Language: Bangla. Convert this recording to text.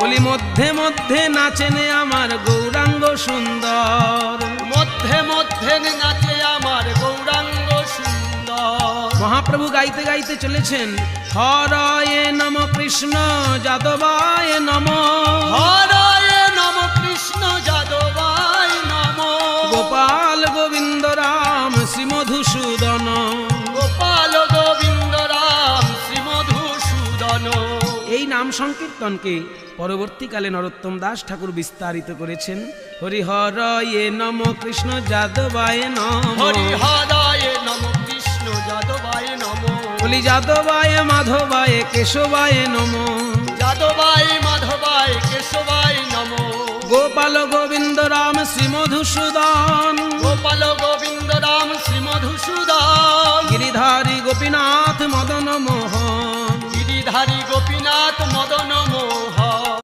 বলি মধ্যে মধ্যে নাচেনে আমার গৌরাঙ্গ সুন্দর, মধ্যে মধ্যে নাচে আমার গৌরাঙ্গ সুন্দর। মহাপ্রভু গাইতে গাইতে চলেছেন হরয়ে নম কৃষ্ণ যাদবায় নম, হরয়ে নম কৃষ্ণ যাদবায় নম, গোপাল গোবিন্দ রাম শ্রীমধুসূদন, গোপাল গোবিন্দ রাম শ্রীমধুসূদন। এই নাম সংকীর্তনকে পরবর্তীকালে নরোত্তম দাস ঠাকুর বিস্তারিত করেছেন। হরিহরয়ে নম কৃষ্ণ যাদবায় নম, হরিহরয়ে নম কৃষ্ণ যাদবায় নম, বলি যাদবায় মাধবায় কেশবায় নম, যাদবায় মাধবায় কেশবায় নম, গোপাল গোবিন্দ রাম শ্রীমধুসূদন, গোপাল গোবিন্দ রাম শ্রীমধুসূদন, গিরিধারী গোপীনাথ